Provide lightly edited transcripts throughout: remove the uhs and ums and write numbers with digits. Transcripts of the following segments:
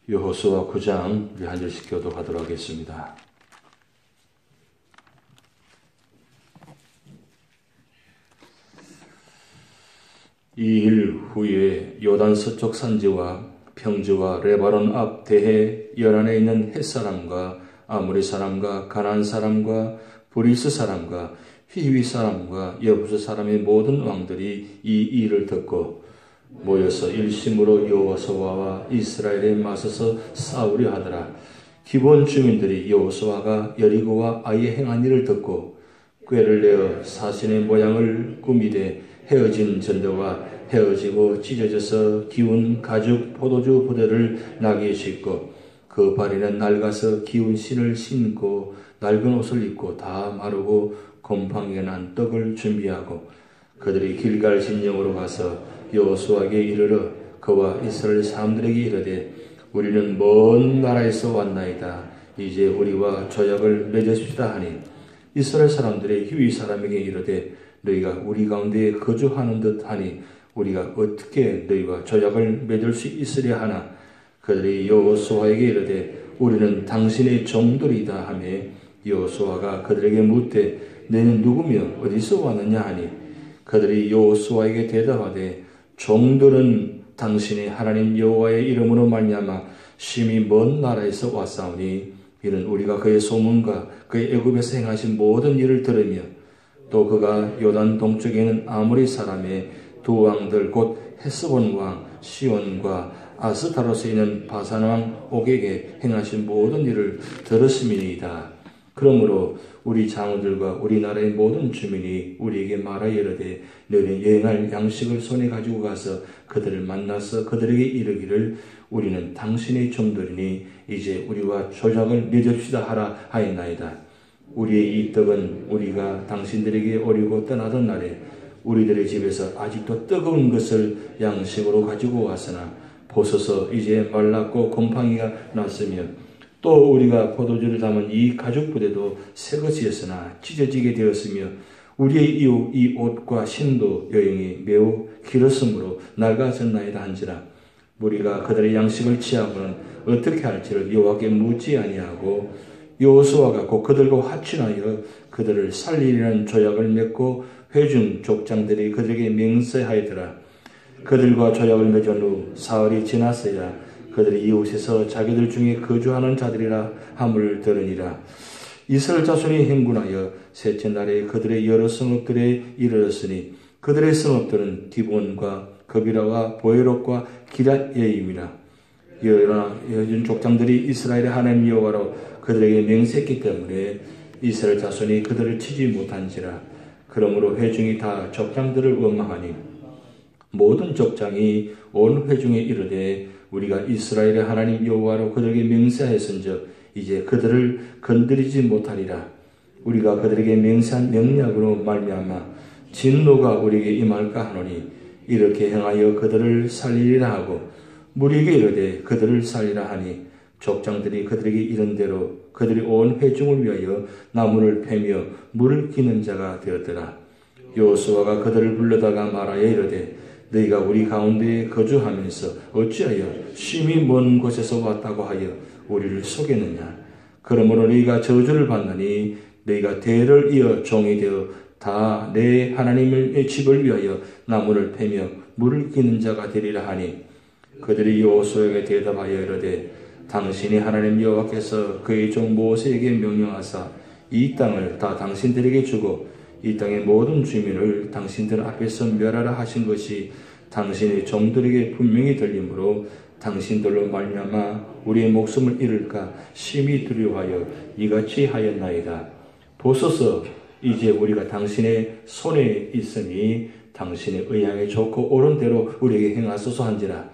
여호수아 9장 우리 한 절씩 교독하도록 하겠습니다. 이 일 후에 요단 서쪽 산지와 평지와 레바논 앞 대해 연안에 있는 헷사람과 아모리 사람과 가나안 사람과 브리스 사람과 히위 사람과 여부스 사람의 모든 왕들이 이 일을 듣고 모여서 일심으로 여호수아와 이스라엘에 맞서서 싸우려 하더라. 기본 주민들이 여호수아가 여리고와 아이에 행한 일을 듣고 꾀를 내어 사신의 모양을 꾸미되 헤어진 전대와 헤어지고 찢어져서 기운 가죽 포도주 부대를 나귀에 싣고 그 발에는 낡아서 기운 신을 신고 낡은 옷을 입고 다 마르고 곰팡이가 난 떡을 준비하고 그들이 길갈 진영으로 가서 여호수아에게 이르러 그와 이스라엘 사람들에게 이르되 우리는 먼 나라에서 왔나이다. 이제 우리와 조약을 맺으십시다 하니 이스라엘 사람들의 히위 사람에게 이르되 너희가 우리 가운데 거주하는 듯 하니 우리가 어떻게 너희와 조약을 맺을 수 있으려 하나. 그들이 여호수아에게 이르되 우리는 당신의 종들이다 하며 여호수아가 그들에게 묻되 너희는 누구며 어디서 왔느냐 하니 그들이 여호수아에게 대답하되 종들은 당신의 하나님 여호와의 이름으로 말미암아 심히 먼 나라에서 왔사오니 이는 우리가 그의 소문과 그의 애굽에서 행하신 모든 일을 들으며 또 그가 요단 동쪽에 있는 아모리 사람의 두 왕들 곧 헤스본 왕 시온과 아스타로스에 있는 바산 왕 옥에게 행하신 모든 일을 들었음이니이다. 그러므로 우리 장로들과 우리나라의 모든 주민이 우리에게 말하여 이르되 너희는 여행할 양식을 손에 가지고 가서 그들을 만나서 그들에게 이르기를 우리는 당신의 종들이니 이제 우리와 조약을 맺읍시다 하라 하였나이다. 우리의 이 떡은 우리가 당신들에게 오리고 떠나던 날에 우리들의 집에서 아직도 뜨거운 것을 양식으로 가지고 왔으나 보소서 이제 말랐고 곰팡이가 났으며 또 우리가 포도주를 담은 이 가죽 부대도 새것이었으나 찢어지게 되었으며 우리의 이 옷과 신도 여행이 매우 길었으므로 낡아졌나이다 한지라. 우리가 그들의 양식을 취하고는 어떻게 할지를 여호와께 묻지 아니하고 여호수아가 곧 그들과 화친하여 그들을 살리려는 조약을 맺고 회중 족장들이 그들에게 맹세하였더라. 그들과 조약을 맺은 후 사흘이 지났어야 그들이 이웃에서 자기들 중에 거주하는 자들이라 함을 들으니라. 이스라엘 자손이 행군하여 셋째 날에 그들의 여러 성읍들에 이르렀으니 그들의 성읍들은 디본과 거비라와 보에롯과 기럇예임이라. 여준 족장들이 이스라엘의 하나님 여호와로 그들에게 맹세했기 때문에 이스라엘 자손이 그들을 치지 못한지라. 그러므로 회중이 다 족장들을 원망하니 모든 족장이 온 회중에 이르되 우리가 이스라엘의 하나님 여호와로 그들에게 맹세하였은즉 이제 그들을 건드리지 못하리라. 우리가 그들에게 맹세한 명령으로 말미암아 진노가 우리에게 임할까 하노니 이렇게 행하여 그들을 살리리라 하고 무리에게 이르되 그들을 살리라 하니 족장들이 그들에게 이른 대로 그들이 온 회중을 위하여 나무를 패며 물을 기는 자가 되었더라. 여호수아가 그들을 불러다가 말하여 이르되 너희가 우리 가운데에 거주하면서 어찌하여 심히 먼 곳에서 왔다고 하여 우리를 속였느냐. 그러므로 너희가 저주를 받느니 너희가 대를 이어 종이 되어 다 내 하나님의 집을 위하여 나무를 패며 물을 기는 자가 되리라 하니 그들이 여호수아에게 대답하여 이르되 당신이 하나님 여호와께서 그의 종 모세에게 명령하사 이 땅을 다 당신들에게 주고 이 땅의 모든 주민을 당신들 앞에서 멸하라 하신 것이 당신의 종들에게 분명히 들리므로 당신들로 말미암아 우리의 목숨을 잃을까 심히 두려워하여 이같이 하였나이다. 보소서 이제 우리가 당신의 손에 있으니 당신의 의향에 좋고 옳은 대로 우리에게 행하소서 한지라.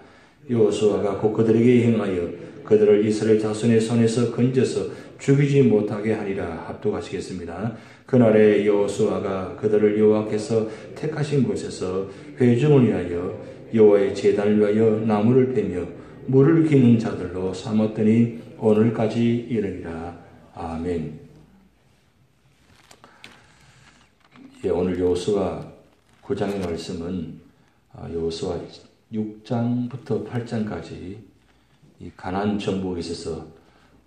여호수아가 곧 그들에게 행하여 그들을 이스라엘 자손의 손에서 건져서 죽이지 못하게 하리라. 합독하시겠습니다. 그날에 여호수아가 그들을 여호와께서 택하신 곳에서 회중을 위하여 여호와의 제단을 위하여 나무를 패며 물을 기는 자들로 삼았더니 오늘까지 이르리라. 아멘. 오늘 여호수아 9장의 말씀은 여호수아 6장부터 8장까지 이 가나안 정복에 있어서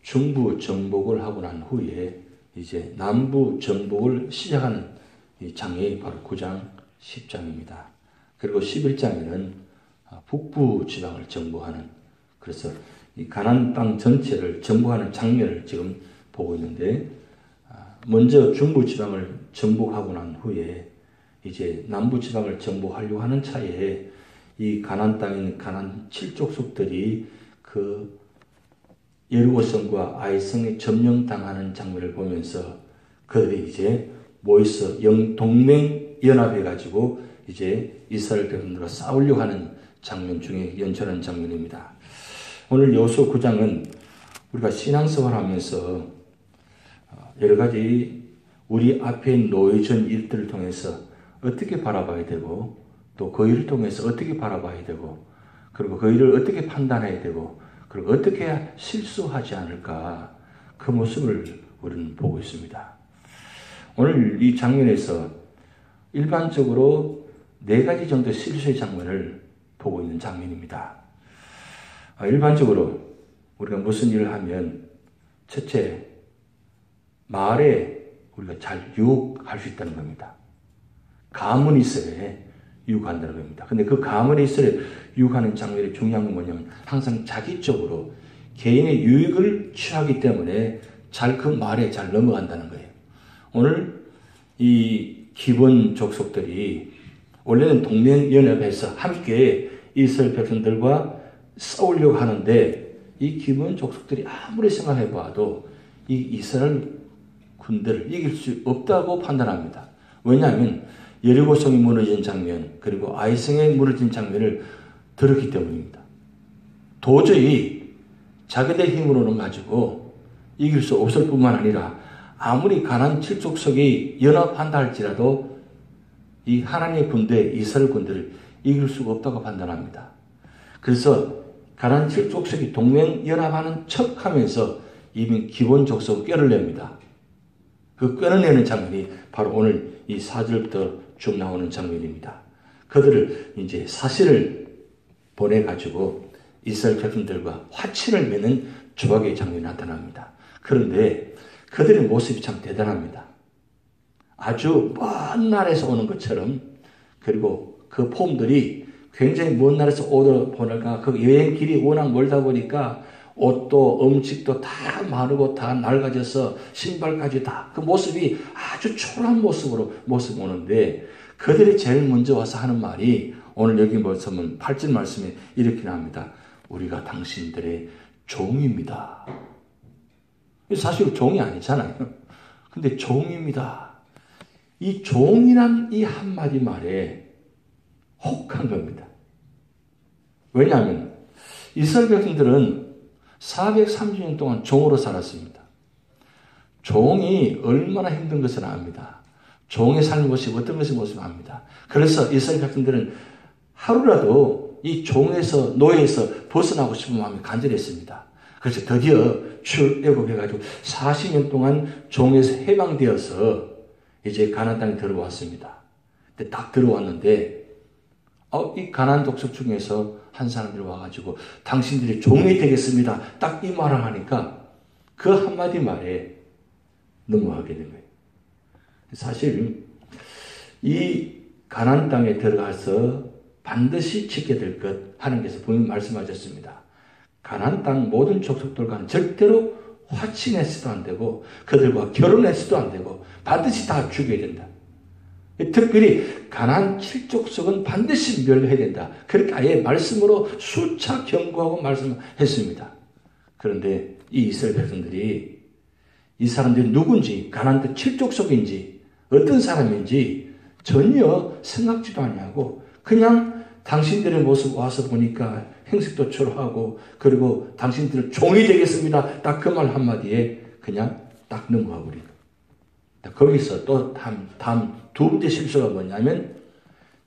중부 정복을 하고 난 후에 이제 남부 정복을 시작하는 이 장면이 바로 9장 10장입니다. 그리고 11장에는 북부 지방을 정복하는, 그래서 이 가나안 땅 전체를 정복하는 장면을 지금 보고 있는데, 먼저 중부 지방을 정복하고 난 후에 이제 남부 지방을 정복하려고 하는 차에 이 가나안 땅인 가나안 7족속들이 그 여리고성과 아이성에 점령당하는 장면을 보면서 그들이 이제 모여서 동맹 연합해가지고 이제 이스라엘 백성들과 싸우려고 하는 장면 중에 연출한 장면입니다. 오늘 여호수아 9장은 우리가 신앙생활 하면서 여러 가지 우리 앞에 놓여진 일들을 통해서 어떻게 바라봐야 되고, 또 그 일을 통해서 어떻게 바라봐야 되고, 그리고 그 일을 어떻게 판단해야 되고, 그리고 어떻게 해야 실수하지 않을까, 그 모습을 우리는 보고 있습니다. 오늘 이 장면에서 일반적으로 4가지 정도 실수의 장면을 보고 있는 장면입니다. 일반적으로 우리가 무슨 일을 하면 첫째, 말에 우리가 잘 유혹할 수 있다는 겁니다. 감언이 있어야 유혹한다는 겁니다. 근데 그 감언이 있어야 유혹하는 장면이 중요한 건 뭐냐면 항상 자기적으로 개인의 유익을 취하기 때문에 그 말에 잘 넘어간다는 거예요. 오늘 이 기본 족속들이 원래는 동맹연합해서 함께 이스라엘 백성들과 싸우려고 하는데, 이 기본 족속들이 아무리 생각해 봐도 이 이스라엘 군대를 이길 수 없다고 판단합니다. 왜냐하면 여리고성이 무너진 장면, 그리고 아이성이 무너진 장면을 들었기 때문입니다. 도저히 자기들 힘으로는 가지고 이길 수 없을 뿐만 아니라 아무리 가나안 7족속이 연합한다 할지라도 이 하나님의 군대, 이스라엘 군대를 이길 수가 없다고 판단합니다. 그래서 가나안 7족속이 동맹 연합하는 척하면서 이미 기본 족속을 꿰어냅니다. 그 꿰어내는 장면이 바로 오늘 이 4절부터 쭉 나오는 장면입니다. 그들을 이제 사실을 보내가지고 이스라엘 백성들과 화친을 맺는 조각의 장면이 나타납니다. 그런데 그들의 모습이 참 대단합니다. 아주 먼 나라에서 오는 것처럼, 그리고 그 폼들이 굉장히 먼 나라에서 오다 보니까 그 여행 길이 워낙 멀다 보니까 옷도 음식도 다 마르고 다 낡아져서 신발까지 다 그 모습이 아주 초라한 모습으로 모습 오는데, 그들이 제일 먼저 와서 하는 말이 오늘 여기 보시면 8절 말씀에 이렇게 나옵니다. 우리가 당신들의 종입니다. 사실 종이 아니잖아요. 근데 종입니다. 이 종이란 이 한마디 말에 혹한 겁니다. 왜냐하면 이스라엘 백성들은 430년 동안 종으로 살았습니다. 종이 얼마나 힘든 것을 압니다. 종의 삶의 모습이 어떤 것의 모습을 압니다. 그래서 이스라엘 백성들은 하루라도 이 종에서, 노예에서 벗어나고 싶은 마음이 간절했습니다. 그래서 드디어 출애굽해가지고 40년 동안 종에서 해방되어서 이제 가나안 땅에 들어왔습니다. 근데 딱 들어왔는데 이 가나안 족속 중에서 한 사람들이 와가지고 당신들이 종이 되겠습니다. 딱 이 말을 하니까 그 한마디 말에 넘어가게 된 거예요. 사실 이 가나안 땅에 들어가서 반드시 지켜야 될 것 하나님께서 분명히 말씀하셨습니다. 가나안 땅 모든 족속들과는 절대로 화친해서도 안 되고 그들과 결혼해서도 안 되고 반드시 다 죽여야 된다. 특별히 가나안 7족속은 반드시 멸해야 된다. 그렇게 아예 말씀으로 수차 경고하고 말씀했습니다. 그런데 이 이스라엘 백성들이 이 사람들이 누군지, 가나안 7족속인지 어떤 사람인지 전혀 생각지도 아니하고 그냥 당신들의 모습 와서 보니까 행색도 초라하고 그리고 당신들은 종이 되겠습니다. 딱 그 말 한마디에 그냥 딱 넘어가 버리고. 거기서 또 다음 두 번째 실수가 뭐냐면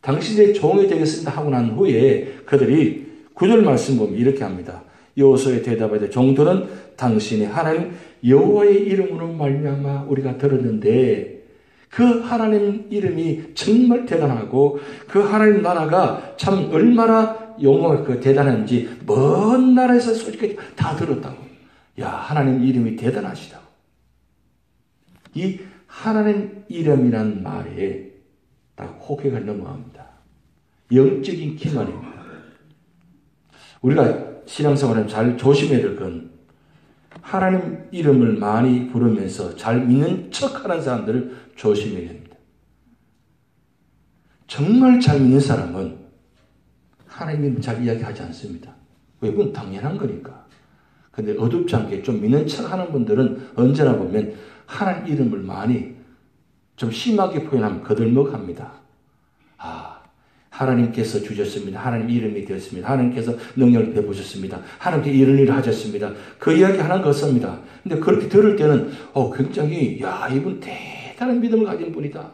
당신의 종이 되겠습니다 하고 난 후에 그들이 9절 말씀 보면 이렇게 합니다. 여호수아에 대답하되 종들은 당신의 하나님 여호와의 이름으로 말미암아 우리가 들었는데 그 하나님 이름이 정말 대단하고 그 하나님 나라가 참 얼마나 용어가 그 대단한지 먼 나라에서 소리까지 다 들었다고. 야, 하나님 이름이 대단하시다고. 이 하나님 이름이란 말에 딱 호쾌가 넘어갑니다. 영적인 기만입니다. 우리가 신앙생활을 잘 조심해야 될 건 하나님 이름을 많이 부르면서 잘 믿는 척하는 사람들을 조심해야 됩니다. 정말 잘 믿는 사람은 하나님 이름 잘 이야기하지 않습니다. 왜? 그건 당연한 거니까. 근데 어둡지 않게 좀 믿는 척하는 분들은 언제나 보면 하나님 이름을 많이 좀 심하게 표현하면 거들먹합니다. 아, 하나님께서 주셨습니다. 하나님 이름이 되었습니다. 하나님께서 능력을 베푸셨습니다. 하나님께서 이런 일을 하셨습니다. 그 이야기 하나 걷습니다. 근데 그렇게 들을 때는 굉장히 야, 이분 대단한 믿음을 가진 분이다.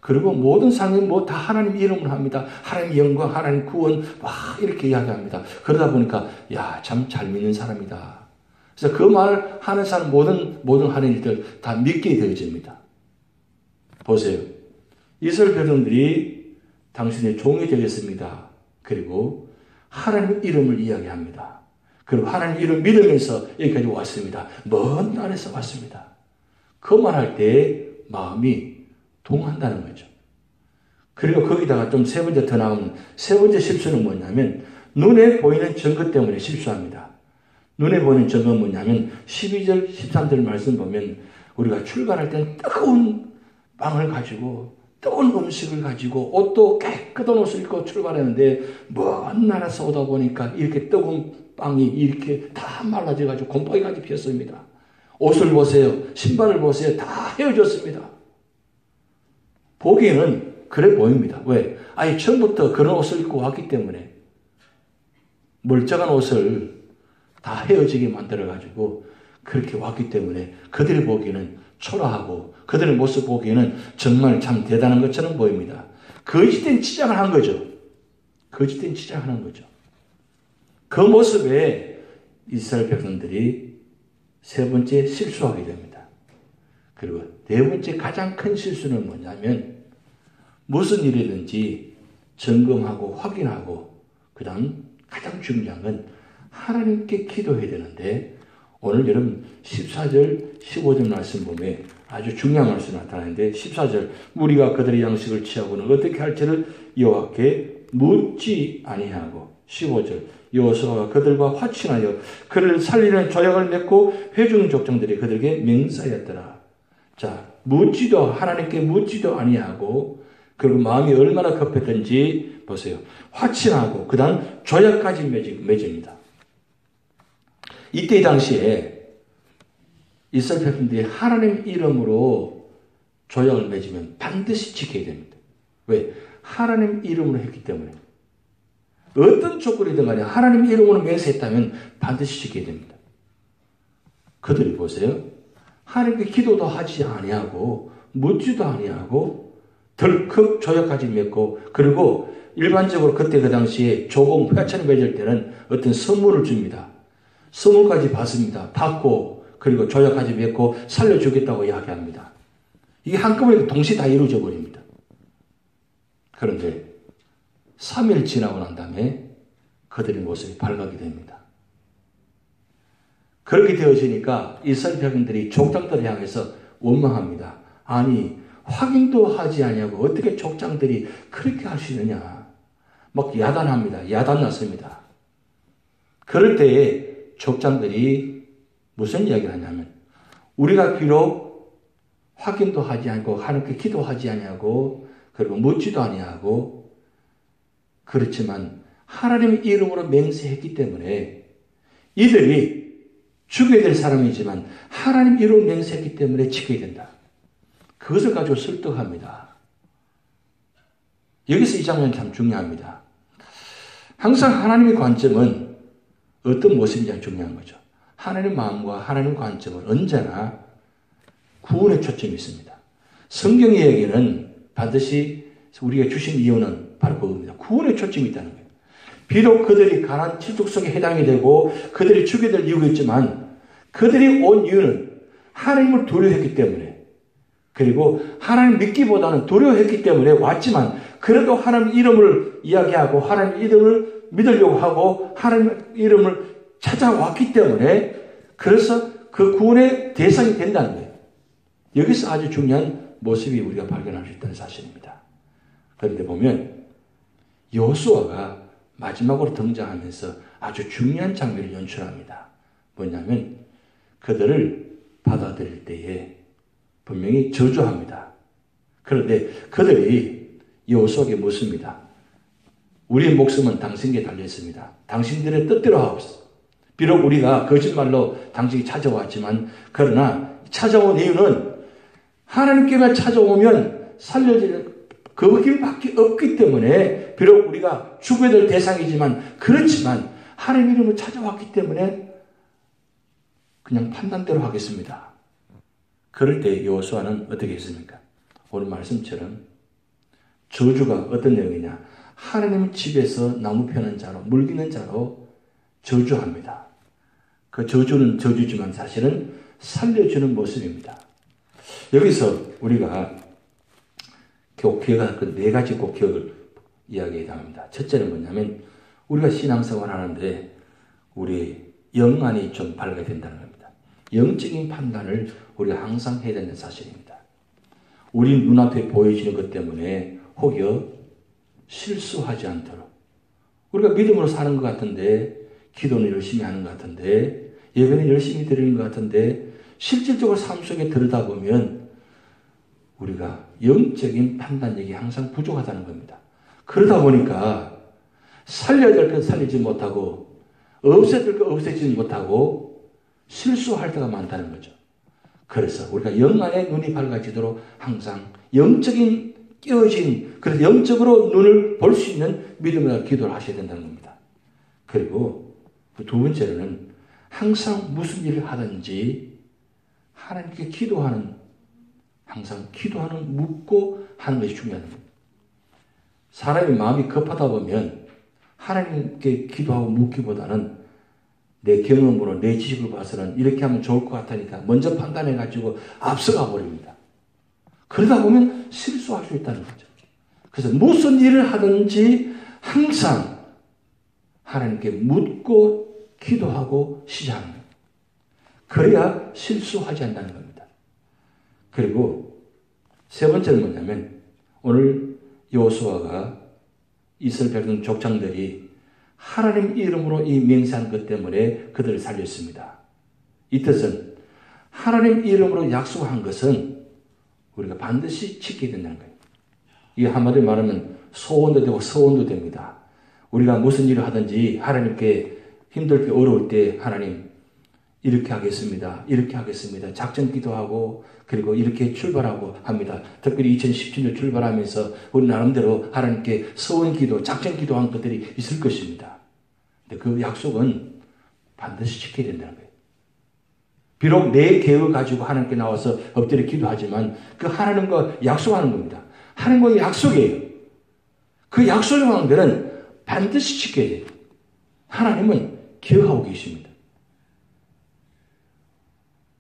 그리고 모든 삶이 다 하나님 이름을 합니다. 하나님 영광, 하나님 구원 막 이렇게 이야기합니다. 그러다 보니까 야, 참 잘 믿는 사람이다. 그래서 그 말 하는 사람 모든 하는 일들 다 믿게 되어집니다. 보세요. 이스라엘 백성들이 당신의 종이 되겠습니다. 그리고 하나님 이름을 이야기합니다. 그리고 하나님 이름 믿으면서 여기까지 왔습니다. 먼 날에서 왔습니다. 그 말할 때 마음이 동한다는 거죠. 그리고 거기다가 좀 세 번째 더 나오면 세 번째 실수는 뭐냐면 눈에 보이는 증거 때문에 실수합니다. 눈에 보이는 증거는 뭐냐면 12절 13절 말씀 보면 우리가 출발할 때는 뜨거운 빵을 가지고 뜨거운 음식을 가지고 옷도 깨끗한 옷을 입고 출발했는데 먼 나라에서 오다 보니까 이렇게 뜨거운 빵이 이렇게 다 말라져가지고 곰팡이까지 피었습니다. 옷을 보세요. 신발을 보세요. 다 헤어졌습니다. 보기에는 그래 보입니다. 왜? 아예 처음부터 그런 옷을 입고 왔기 때문에 멀쩡한 옷을 다 헤어지게 만들어가지고 그렇게 왔기 때문에 그들이 보기에는 초라하고 그들의 모습 보기에는 정말 참 대단한 것처럼 보입니다. 거짓된 치장을 한 거죠. 거짓된 치장하는 거죠. 그 모습에 이스라엘 백성들이 세 번째 실수하게 됩니다. 그리고 네 번째 가장 큰 실수는 뭐냐면 무슨 일이든지 점검하고 확인하고 그 다음 가장 중요한 건 하나님께 기도해야 되는데 오늘 여러분 14절 15절 말씀 보면 아주 중요한 말씀이 나타나는데 14절 무리가 그들의 양식을 취하고는 어떻게 할지를 여호와께 묻지 아니하고 15절 여호수아가 그들과 화친하여 그를 살리는 조약을 맺고 회중 족장들이 그들에게 맹세하였더라. 자, 묻지도 하나님께 묻지도 아니하고 그리고 마음이 얼마나 급했던지 보세요. 화친하고 그 다음 조약까지 맺습니다. 이때 당시에 이스라엘 백성들이 하나님 이름으로 조약을 맺으면 반드시 지켜야 됩니다. 왜? 하나님 이름으로 했기 때문에. 어떤 조건이든 간에 하나님 이름으로 맹세했다면 반드시 지켜야 됩니다. 그들이 보세요. 하나님께 기도도 하지 아니하고 묻지도 아니하고 덜컥 조약까지 맺고 그리고 일반적으로 그때 그 당시에 조공 회찬이 맺을 때는 어떤 선물을 줍니다. 선물까지 받습니다. 받고 그리고 조약까지 맺고 살려주겠다고 이야기합니다. 이게 한꺼번에 동시에 다 이루어져 버립니다. 그런데 3일 지나고 난 다음에 그들의 모습이 밝아게 됩니다. 그렇게 되어지니까 이스라엘 백성들이 족장들을 향해서 원망합니다. 아니 확인도 하지 아니하고 어떻게 족장들이 그렇게 할 수 있느냐. 막 야단합니다. 야단났습니다. 그럴 때에 족장들이 무슨 이야기를 하냐면 우리가 비록 확인도 하지 않고 하나님께 기도하지 아니하고 그리고 묻지도 아니하고 그렇지만 하나님의 이름으로 맹세했기 때문에 이들이 죽여야 될 사람이지만 하나님 이름으로 맹세했기 때문에 지켜야 된다. 그것을 가지고 설득합니다. 여기서 이 장면이 참 중요합니다. 항상 하나님의 관점은 어떤 모습인지 중요한 거죠. 하나님의 마음과 하나님의 관점은 언제나 구원에 초점이 있습니다. 성경 이야기는 반드시 우리가 주신 이유는 바로 그겁니다. 구원에 초점이 있다는 거예요. 비록 그들이 가나안 칠족 속에 해당이 되고 그들이 죽게 될 이유가 있지만 그들이 온 이유는 하나님을 두려워했기 때문에 그리고 하나님 믿기보다는 두려워했기 때문에 왔지만 그래도 하나님 이름을 이야기하고 하나님 이름을 믿으려고 하고 하나님의 이름을 찾아왔기 때문에 그래서 그 구원의 대상이 된다는 거예요. 여기서 아주 중요한 모습이 우리가 발견할 수 있다는 사실입니다. 그런데 보면 여호수아가 마지막으로 등장하면서 아주 중요한 장면을 연출합니다. 뭐냐면 그들을 받아들일 때에 분명히 저주합니다. 그런데 그들이 여호수아에게 묻습니다. 우리의 목숨은 당신에게 달려있습니다. 당신들의 뜻대로 하옵소서. 비록 우리가 거짓말로 당신이 찾아왔지만 그러나 찾아온 이유는 하나님께만 찾아오면 살려질 그 길밖에 없기 때문에 비록 우리가 죽어야 될 대상이지만 그렇지만 하나님 이름을 찾아왔기 때문에 그냥 판단대로 하겠습니다. 그럴 때 여호수아는 어떻게 했습니까? 오늘 말씀처럼 저주가 어떤 내용이냐? 하나님 집에서 나무 펴는 자로 물기는 자로 저주합니다. 그 저주는 저주지만 사실은 살려주는 모습입니다. 여기서 우리가 기억할 그 네 가지 꼭 기억을 이야기해 합니다. 첫째는 뭐냐면 우리가 신앙생활 하는데 우리 영 안이 좀 밝아야 된다는 겁니다. 영적인 판단을 우리가 항상 해야 되는 사실입니다. 우리 눈앞에 보여지는 것 때문에 혹여 실수하지 않도록 우리가 믿음으로 사는 것 같은데 기도는 열심히 하는 것 같은데 예배는 열심히 드리는 것 같은데 실질적으로 삶 속에 들여다보면 우리가 영적인 판단력이 항상 부족하다는 겁니다. 그러다 보니까 살려야 될 것 살리지 못하고 없애야 될 것 없애지 못하고 실수할 때가 많다는 거죠. 그래서 우리가 영 안에 눈이 밝아지도록 항상 영적인 깨어진 그래서 영적으로 눈을 볼 수 있는 믿음으로 기도를 하셔야 된다는 겁니다. 그리고 두 번째로는 항상 무슨 일을 하든지 하나님께 기도하는 항상 기도하는 묻고 하는 것이 중요한 겁니다. 사람이 마음이 급하다 보면 하나님께 기도하고 묻기보다는 내 경험으로 내 지식을 봐서는 이렇게 하면 좋을 것 같으니까 먼저 판단해가지고 앞서가 버립니다. 그러다 보면 실수할 수 있다는 거죠. 그래서 무슨 일을 하든지 항상 하나님께 묻고 기도하고 시작하는 거예요. 그래야 실수하지 않는다는 겁니다. 그리고 세 번째는 뭐냐면 오늘 여호수아가 이스라엘 백성 족장들이 하나님 이름으로 이 맹세한 것 때문에 그들을 살렸습니다. 이 뜻은 하나님 이름으로 약속한 것은 우리가 반드시 지켜야 된다는 거예요. 이게 한마디로 말하면 소원도 되고 서원도 됩니다. 우리가 무슨 일을 하든지 하나님께 힘들 때 어려울 때 하나님 이렇게 하겠습니다. 이렇게 하겠습니다. 작전 기도하고 그리고 이렇게 출발하고 합니다. 특별히 2017년 출발하면서 우리 나름대로 하나님께 서원 기도, 작전 기도한 것들이 있을 것입니다. 근데 그 약속은 반드시 지켜야 된다는 거예요. 비록 내 계획을 가지고 하나님께 나와서 엎드려 기도하지만 그 하나님과 약속하는 겁니다. 하나님과의 약속이에요. 그 약속이라는 것은 반드시 지켜야 돼요. 하나님은 기억하고 계십니다.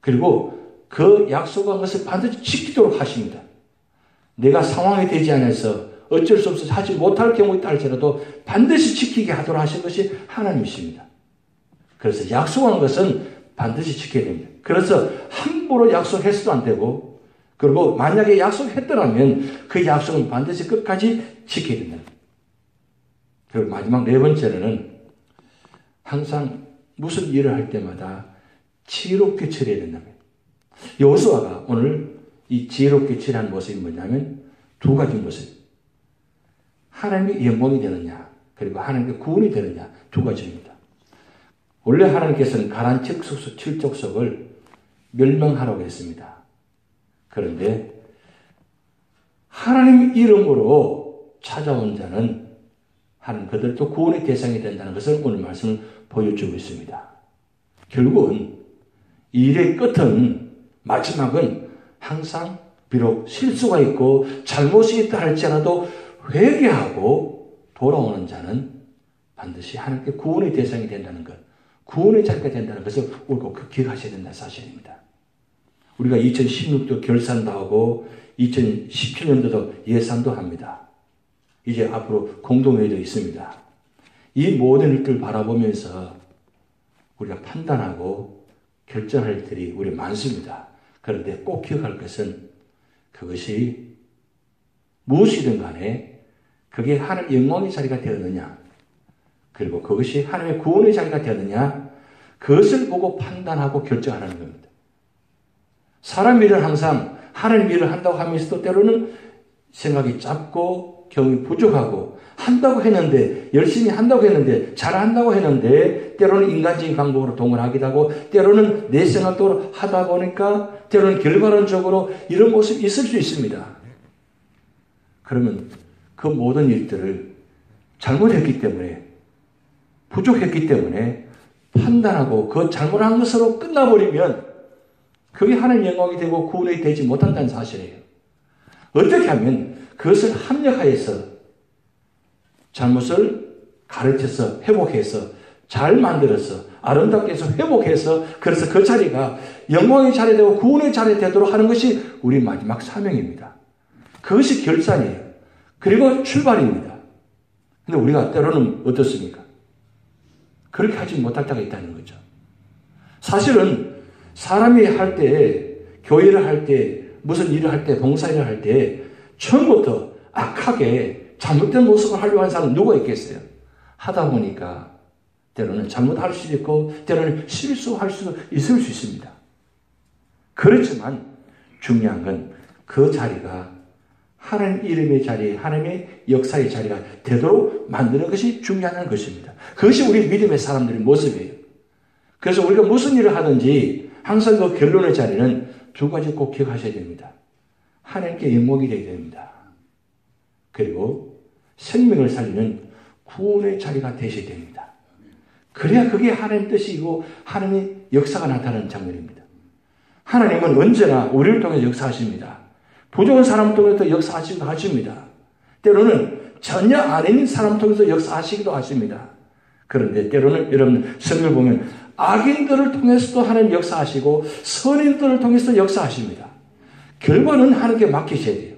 그리고 그 약속한 것을 반드시 지키도록 하십니다. 내가 상황이 되지 않아서 어쩔 수 없어서 하지 못할 경우 있다 할지라도 반드시 지키게 하도록 하신 것이 하나님이십니다. 그래서 약속한 것은 반드시 지켜야 됩니다. 그래서 함부로 약속해서도 안 되고 그리고 만약에 약속했더라면 그 약속은 반드시 끝까지 지켜야 된다. 그리고 마지막 네 번째로는 항상 무슨 일을 할 때마다 지혜롭게 처리해야 된다는 거예요. 여호수아가 오늘 이 지혜롭게 처리하는 모습이 뭐냐면 두 가지 모습. 하나님의 영광이 되느냐 그리고 하나님의 구원이 되느냐 두 가지입니다. 원래 하나님께서는 가나안 7족속을 멸망하라고 했습니다. 그런데 하나님 이름으로 찾아온 자는 하나님 그들도 구원의 대상이 된다는 것을 오늘 말씀을 보여주고 있습니다. 결국은 이 일의 끝은 마지막은 항상 비록 실수가 있고 잘못이 있다 할지라도 회개하고 돌아오는 자는 반드시 하나님께 구원의 대상이 된다는 것, 구원의 자리가 된다는 것을 꼭 기억하셔야 된다는 사실입니다. 우리가 2016도 결산도 하고 2017년도도 예산도 합니다. 이제 앞으로 공동회의도 있습니다. 이 모든 일들을 바라보면서 우리가 판단하고 결정할 일들이 우리 많습니다. 그런데 꼭 기억할 것은 그것이 무엇이든 간에 그게 하나님의 영광의 자리가 되었느냐, 그리고 그것이 하나님의 구원의 자리가 되었느냐, 그것을 보고 판단하고 결정하라는 겁니다. 사람 일은 항상 하나님 일을 한다고 하면서도 때로는 생각이 짧고 경험이 부족하고 한다고 했는데, 열심히 한다고 했는데, 잘한다고 했는데 때로는 인간적인 방법으로 동원하기도 하고 때로는 내 생각대로 하다 보니까 때로는 결과론적으로 이런 모습이 있을 수 있습니다. 그러면 그 모든 일들을 잘못했기 때문에, 부족했기 때문에 판단하고 그 잘못한 것으로 끝나버리면 그게 하나님의 영광이 되고 구원이 되지 못한다는 사실이에요. 어떻게 하면 그것을 합력하여서 잘못을 가르쳐서 회복해서 잘 만들어서 아름답게 해서 회복해서, 그래서 그 자리가 영광의 자리 되고 구원의 자리 되도록 하는 것이 우리 마지막 사명입니다. 그것이 결산이에요. 그리고 출발입니다. 근데 우리가 때로는 어떻습니까? 그렇게 하지 못할 때가 있다는 거죠. 사실은 사람이 할 때, 교회를 할 때, 무슨 일을 할 때, 봉사일을 할 때 처음부터 악하게 잘못된 모습을 하려고 하는 사람은 누가 있겠어요? 하다 보니까 때로는 잘못할 수도 있고 때로는 실수할 수도 있을 수 있습니다. 그렇지만 중요한 건 그 자리가 하나님 이름의 자리, 하나님의 역사의 자리가 되도록 만드는 것이 중요한 것입니다. 그것이 우리 믿음의 사람들의 모습이에요. 그래서 우리가 무슨 일을 하든지 항상 그 결론의 자리는 두 가지 꼭 기억하셔야 됩니다. 하나님께 영광이 되어야 됩니다. 그리고 생명을 살리는 구원의 자리가 되셔야 됩니다. 그래야 그게 하나님 뜻이고 하나님의 역사가 나타나는 장면입니다. 하나님은 언제나 우리를 통해서 역사하십니다. 부족한 사람을 통해서 역사하시기도 하십니다. 때로는 전혀 아닌 사람을 통해서 역사하시기도 하십니다. 그런데 때로는 여러분 성경을 보면 악인들을 통해서도 하나님 역사하시고 선인들을 통해서도 역사하십니다. 결과는 하나님께 맡기셔야 돼요.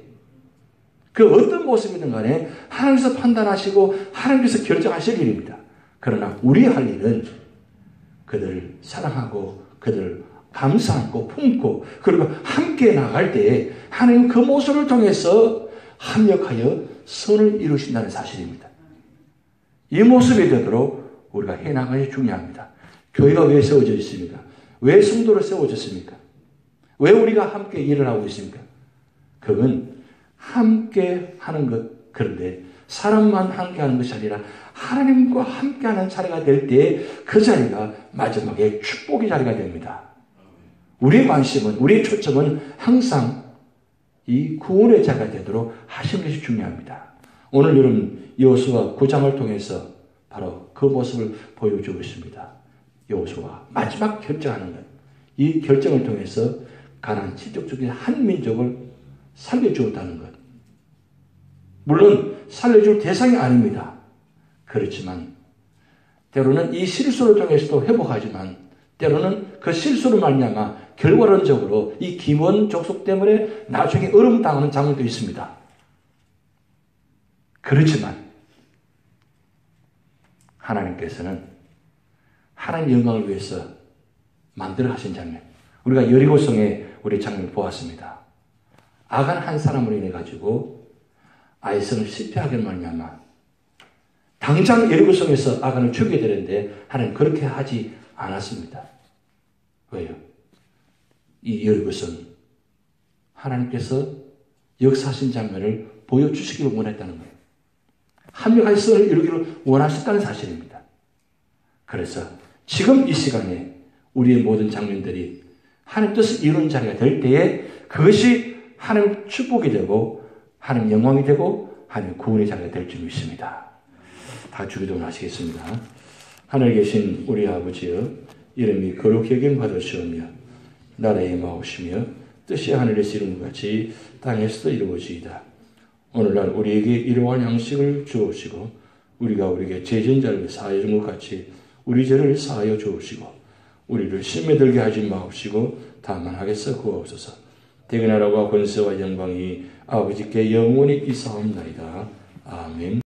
그 어떤 모습이든 간에 하나님께서 판단하시고 하나님께서 결정하실 일입니다. 그러나 우리 할 일은 그들을 사랑하고 그들을 감사하고 품고 그리고 함께 나갈 때에 하나님 그 모습을 통해서 합력하여 선을 이루신다는 사실입니다. 이 모습이 되도록 우리가 해나가는 것이 중요합니다. 교회가 왜 세워져 있습니까? 왜 성도로 세워졌습니까? 왜 우리가 함께 일을 하고 있습니까? 그건 함께 하는 것, 그런데 사람만 함께 하는 것이 아니라 하나님과 함께 하는 자리가 될 때 그 자리가 마지막에 축복의 자리가 됩니다. 우리의 관심은, 우리의 초점은 항상 이 구원의 자리가 되도록 하시는 것이 중요합니다. 오늘 여러분 여호수아 9장을 통해서 바로 그 모습을 보여주고 있습니다. 여호수아 마지막 결정하는 것, 이 결정을 통해서 가나안 지적적인 한 민족을 살려주었다는 것. 물론 살려줄 대상이 아닙니다. 그렇지만 때로는 이 실수를 통해서도 회복하지만 때로는 그 실수를 말미암아 결과론적으로 이 기원 족속 때문에 나중에 어려움당하는 장면도 있습니다. 그렇지만 하나님께서는 하나님 영광을 위해서 만들어 하신 장면, 우리가 여리고성에 우리 장면을 보았습니다. 악한 한 사람으로 인해 가지고 아이성을 실패하게 말미암아 당장 여리고성에서 아간을 죽여야 되는데 하나님 그렇게 하지 않았습니다. 왜요? 이 여리고성 하나님께서 역사하신 장면을 보여주시기를 원했다는 거예요. 합력한 선을 이루기를 원하셨다는 사실입니다. 그래서 지금 이 시간에 우리의 모든 장면들이 하나님 뜻을 이루는 자리가 될 때에 그것이 하나님 축복이 되고 하나님 영광이 되고 하나님 구원의 자리가 될 줄 믿습니다. 다 주기도를 하시겠습니다. 하늘에 계신 우리 아버지여, 이름이 거룩히 여김 받으시오며 나라의 임하옵시며 뜻이 하늘에서 이루는 것 같이 땅에서도 이루어지이다. 오늘날 우리에게 일용할 양식을 주옵시고 우리가 우리에게 죄진 자를 사하여 준 것 같이 우리 죄를 사하여 주옵시고 우리를 시험에 들게 하지 마옵시고 다만 하겠어 구하옵소서. 대근하라고 권세와 영광이 아버지께 영원히 있사옵나이다. 아멘.